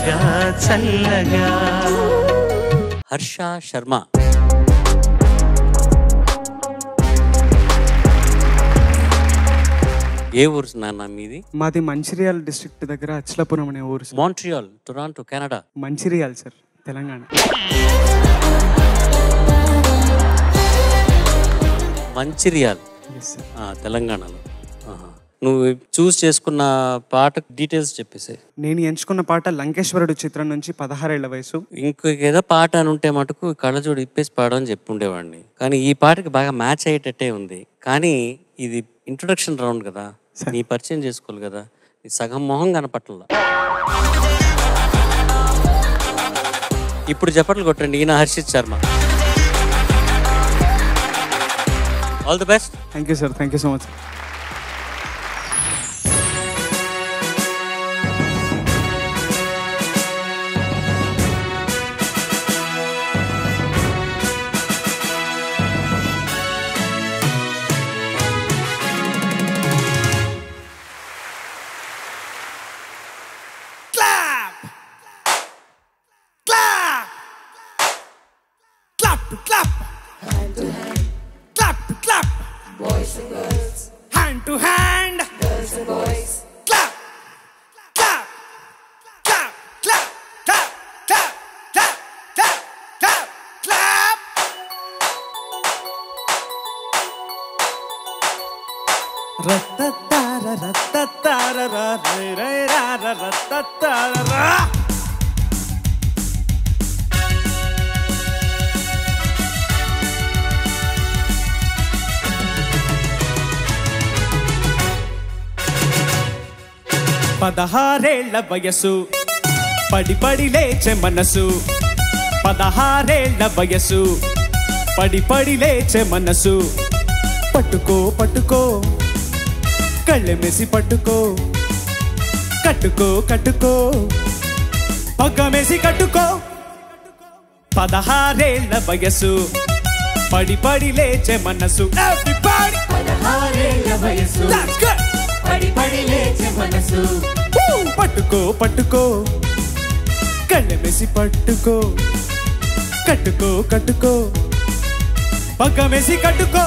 చల్లగా చల్లగా. హర్ష శర్మ. ఏ ఊరు నాన్న మీది? మాది మంచిర్యాల డిస్ట్రిక్ట్ దగ్గర అచ్లాపురం అనే ఊరు. Montreal, Toronto, Canada. Mancherial sir, Telangana. Mancherial, తెలంగాణలో. నువ్వు చూస్ చేసుకున్న పాట డీటెయిల్స్ చెప్పేసి. నేను ఎంచుకున్న పాట లంకేశ్వరుడు చిత్రం నుంచి 16 ఏళ్ల వయసు. ఇంకేదో పాట అని ఉంటే మటుకు కళ్ళజోడు ఇప్పేసి పాడని చెప్పి ఉండేవాడిని. కానీ ఈ పాటకి బాగా మ్యాచ్ అయ్యేటట్టే ఉంది. కానీ ఇది ఇంట్రొడక్షన్ రౌండ్ కదా, నీ పరిచయం చేసుకోవాలి కదా, సగం మొహం కనపట్ల. ఇప్పుడు చెప్పట్లు కొట్టండి. ఈయన Harshit Sharma. All the best. Thank you sir, thank you so much. Clap, hand to hand, clap to clap, boys and girls, hand to hand, girls and boys, clap, clap, clap, clap, clap, clap, clap, clap, clap, clap. Ratatara, ratatara, ra, ra, ra, ra, ratatara, ra. పదహారేళ్ల వయసు, పడి పడి లేచే మనసు. 16 వయసు, పడి పడి లేచే మనసు. పట్టుకో పట్టుకో, కళ్ళెమేసి పట్టుకో, కట్టుకో కట్టుకో, పగ్గమేసి కట్టుకో. 16 వయసు, పడి పడి లేచే మనసు. Everybody! 16 వయసు, That's good! పడి పడి లేచే మనసు. పట్టుకో పట్టుకో, కళ్ళెమేసి పట్టుకో, కట్టుకో కట్టుకో, పగ్గమేసి కట్టుకో.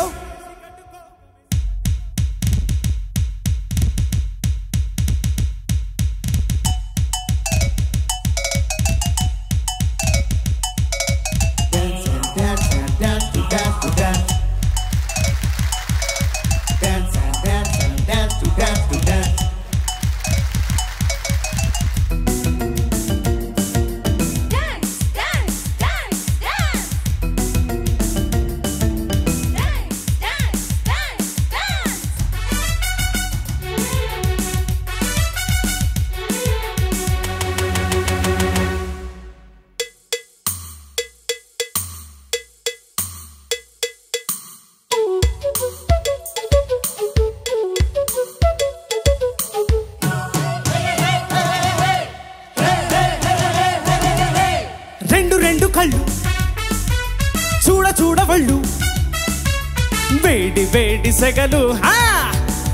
కళ్ళు చూడ చూడవళ్ళు, వేడి వేడి సెగలు,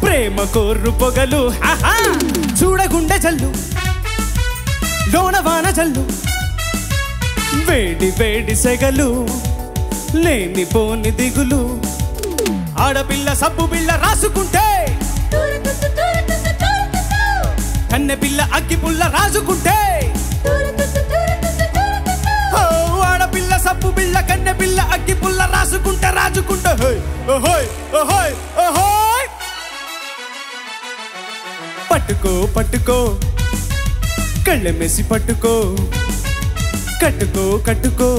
ప్రేమ కోర్రు పొగలు. చూడగుండె జల్లు, లోన వాన జల్లు, వేడి వేడి సెగలు, లేని పోని దిగులు. ఆడపిల్ల సబ్బు బిళ్ళ రాసుకుంటే, కన్నె పిల్ల అగ్గి పుల్ల రాసుకుంటే. ఆడపిల్ల సబ్బు బిళ్ళ, కన్నె పిల్ల అగ్గి పుల్ల రాసుకుంటే రాజుకుంటే. ఓహోయ్ ఓహోయ్ ఓహోయ్. పట్టుకో పట్టుకో, కళ్ళెమేసి పట్టుకో, కట్టుకో కట్టుకో,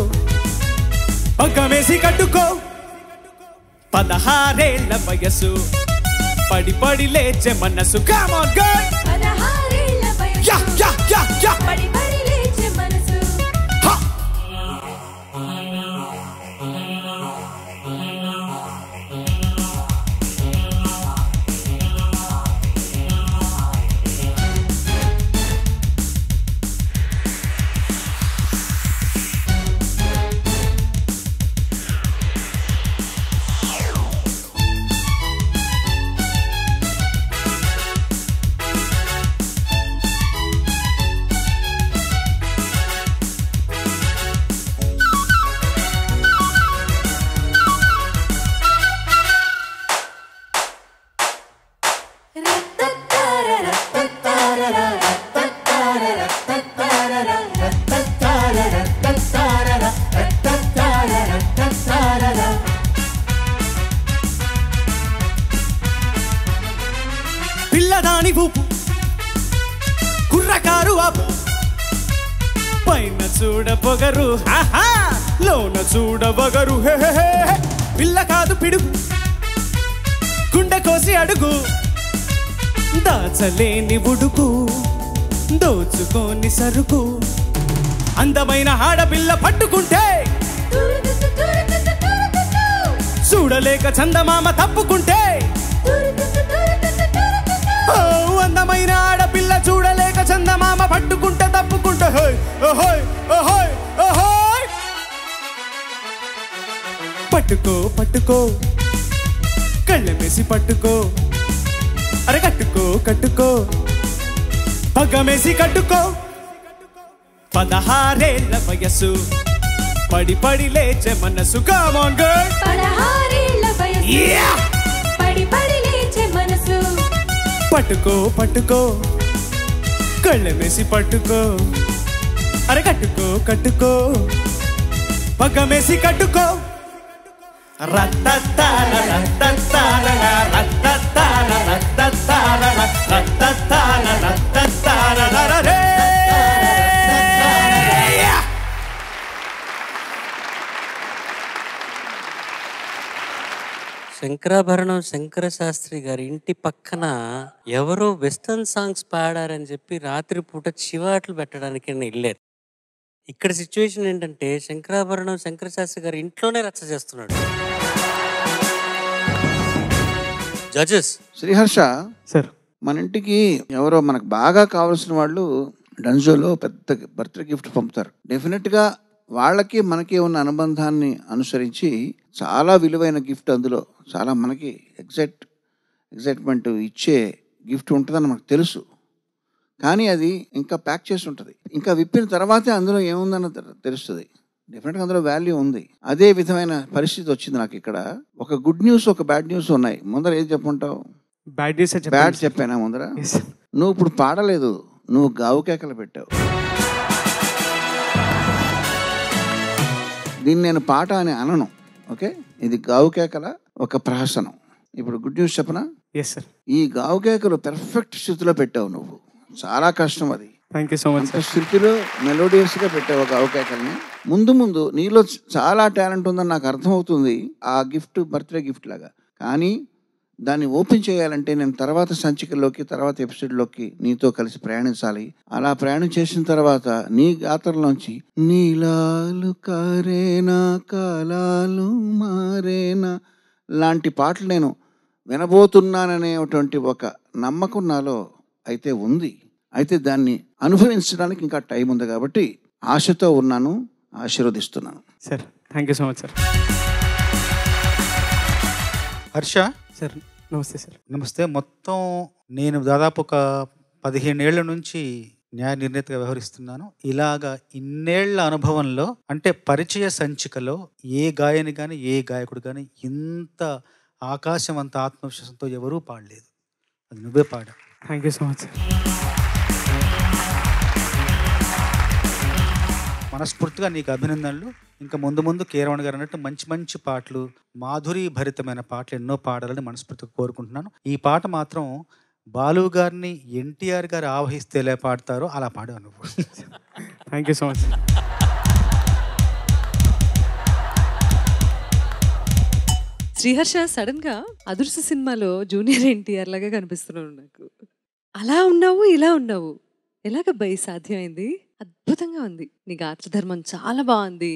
పగ్గమేసి కట్టుకో. 16 వయసు, పడి పడి లేచే మనసు. Come on girl. 16 వయసు, యా యా యా యా, పడి పడి లేచే మనసు. చూడ పొగరు లోన చూడ బగరు పిల్ల కాదు పిడుగు గుండె కోసి అడుగు దాచలేని ఉడుకు దోచుకోని సరుకు అందమైన ఆడపిల్ల పట్టుకుంటే చూడలేక చందమామ తప్పుకుంటే అందమైన ఆడపిల్ల చూడలేక చందమామ పట్టుకుంటే తప్పుకుంటే పట్టుకో పట్టుకో కళ్ళమేసి పట్టుకో అరే కట్టుకో కట్టుకో పగ్గమేసి కట్టుకో 16 ఏళ్ల వయసు పడి పడి లేచే మనసు కమ్ ఆన్ గర్ల్ 16 ఏళ్ల వయసు పడి పడి లేచే మనసు పట్టుకో పట్టుకో కళ్ళమేసి పట్టుకో అరే కట్టుకో కట్టుకో పగ్గమేసి కట్టుకో రత్తతార రత్తతార రత్తతార రత్తతార రత్తతార రత్తతార రే శంకరాభరణం శంకర శాస్త్రి గారి ఇంటి పక్కన ఎవరో వెస్టర్న్ సాంగ్స్ పాడారని చెప్పి రాత్రిపూట చివాట్లు పెట్టడానికి వెళ్ళారు. ఇక్కడ సిచ్యువేషన్ ఏంటంటే శంకరాభరణం శంకర శాస్త్రి గారి ఇంట్లోనే రచ్చ చేస్తున్నాడు. జడ్జెస్ శ్రీహర్ష సార్ మన ఇంటికి ఎవరో మనకు బాగా కావాల్సిన వాళ్ళు డన్జోలో పెద్ద బర్త్డే గిఫ్ట్ పంపుతారు. డెఫినెట్గా వాళ్ళకి మనకి ఉన్న అనుబంధాన్ని అనుసరించి చాలా విలువైన గిఫ్ట్, అందులో చాలా మనకి ఎగ్జైట్మెంట్ ఇచ్చే గిఫ్ట్ ఉంటుందని మనకు తెలుసు. కానీ అది ఇంకా ప్యాక్ చేసి ఉంటుంది. ఇంకా విప్పిన తర్వాతే అందులో ఏముందని తెలుస్తుంది. డెఫినెట్గా అందులో వాల్యూ ఉంది. అదే విధమైన పరిస్థితి వచ్చింది నాకు ఇక్కడ. ఒక గుడ్ న్యూస్, ఒక బ్యాడ్ న్యూస్ ఉన్నాయి. ముందర ఏది చెప్పుంటావు? Bad news. బ్యాడ్ చెప్పానా ముందర? నువ్వు ఇప్పుడు పాడలేదు, నువ్వు గావు కేకలు పెట్టావు. దీన్ని నేను పాట అని అనను, ఓకే? ఇది గావు కేకల ఒక ప్రహసనం. ఇప్పుడు గుడ్ న్యూస్ చెప్పనా? Yes sir. ఈ గావు కేకలు పెర్ఫెక్ట్ స్థితిలో పెట్టావు నువ్వు. చాలా కష్టం అది. Thank you so much sir. స్థితిలో మెలోడియస్గా పెట్టావు గావు కేకల్ని. ముందు నీలో చాలా టాలెంట్ ఉందని నాకు అర్థమవుతుంది, ఆ గిఫ్ట్ బర్త్డే గిఫ్ట్ లాగా. కానీ దాన్ని ఓపెన్ చేయాలంటే నేను తర్వాత సంచికల్లోకి, తర్వాత ఎపిసోడ్లోకి నీతో కలిసి ప్రయాణించాలి. అలా ప్రయాణం చేసిన తర్వాత నీ గాత్రంలోంచి నీలాలు కారేనా కాలాలు మారేనా లాంటి పాటలు నేను వినబోతున్నాననేటువంటి ఒక నమ్మకం నాలో అయితే ఉంది. అయితే దాన్ని అనుభవించడానికి ఇంకా టైం ఉంది కాబట్టి ఆశతో ఉన్నాను, ఆశీర్వదిస్తున్నాను sir. Thank you so much sir. Harsha sir నమస్తే సార్. నమస్తే. మొత్తం నేను దాదాపు ఒక 15 ఏళ్ల నుంచి న్యాయ నిర్ణేతగా వ్యవహరిస్తున్నాను. ఇలాగా ఇన్నేళ్ల అనుభవంలో, అంటే పరిచయ సంచికలో ఏ గాయని కానీ ఏ గాయకుడు కానీ ఇంత ఆకాశం అంత ఆత్మవిశ్వాసంతో ఎవరూ పాడలేదు. అది నువ్వే పాడావు. Thank you so much sir. మనస్ఫూర్తిగా నీకు అభినందనలు. ఇంకా ముందు కీరవాణి గారు అన్నట్టు మంచి మంచి పాటలు, మాధురి భరితమైన పాటలు ఎన్నో పాడాలని మనస్ఫూర్తిగా కోరుకుంటున్నాను. ఈ పాట మాత్రం బాలు గారిని ఎన్టీఆర్ గారు ఆవహిస్తే ఎలా పాడతారో అలా పాడావు నువ్వు. Thank you so much. Sriharsha sudden గా అదృశ్య సినిమాలో జూనియర్ ఎన్టీఆర్ లాగా కనిపిస్తున్నావు నాకు. అలా ఉన్నావు, ఇలా ఉన్నావు, ఎలాగబ్బా ఈ సాధ్యమైంది? అద్భుతంగా ఉంది. నీ గాత్రధర్మం చాలా బాగుంది,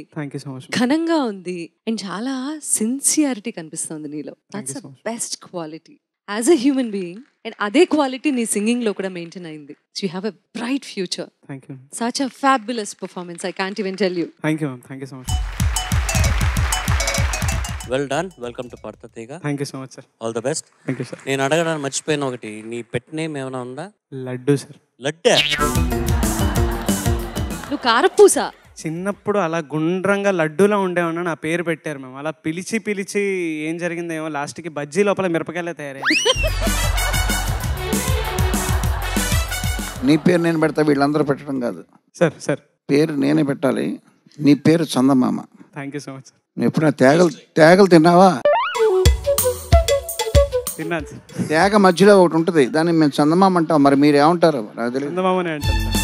ఘనంగా ఉంది, అండ్ చాలా సిన్సియారిటీ కనిపిస్తుంది నీలో. That's the best quality as a human being. And అదే క్వాలిటీ నీ సింగింగ్ లో కూడా మెయింటైన్ అయింది. So you have a bright future. Such a fabulous performance. I can't even tell you. Thank you ma'am. Thank you so much. Well done. Welcome to Padutha. Thank you so much sir. All the best. Thank you sir. నేను అడగడానికి మర్చిపోయిన ఒకటి, నీ pet name ఏమైనా ఉందా? Laddu sir. లడ్డే? నువ్వు కారపూసా? చిన్నప్పుడు అలా గుండ్రంగా లడ్డూలా ఉండేవన్నా నా పేరు పెట్టారు మేము. అలా పిలిచి ఏం జరిగిందేమో లాస్ట్కి బజ్జీ లోపల మిరపకాయలే తయారయ్యాయి. నీ పేరు నేను పెడతా, వీళ్ళందరూ పెట్టడం కాదు సార్. సార్ పేరు నేనే పెట్టాలి. నీ పేరు Chandamama. Thank you so much. నువ్వు ఎప్పుడైనా తేగలు తిన్నావా? తిన్నాను సార్. తేగ మధ్యలో ఒకటి ఉంటుంది, దాన్ని మేము చందమామ అంటాం. మరి మీరు ఏమంటారు? నాకు తెలియదు. చందమామనే అంటారు సార్.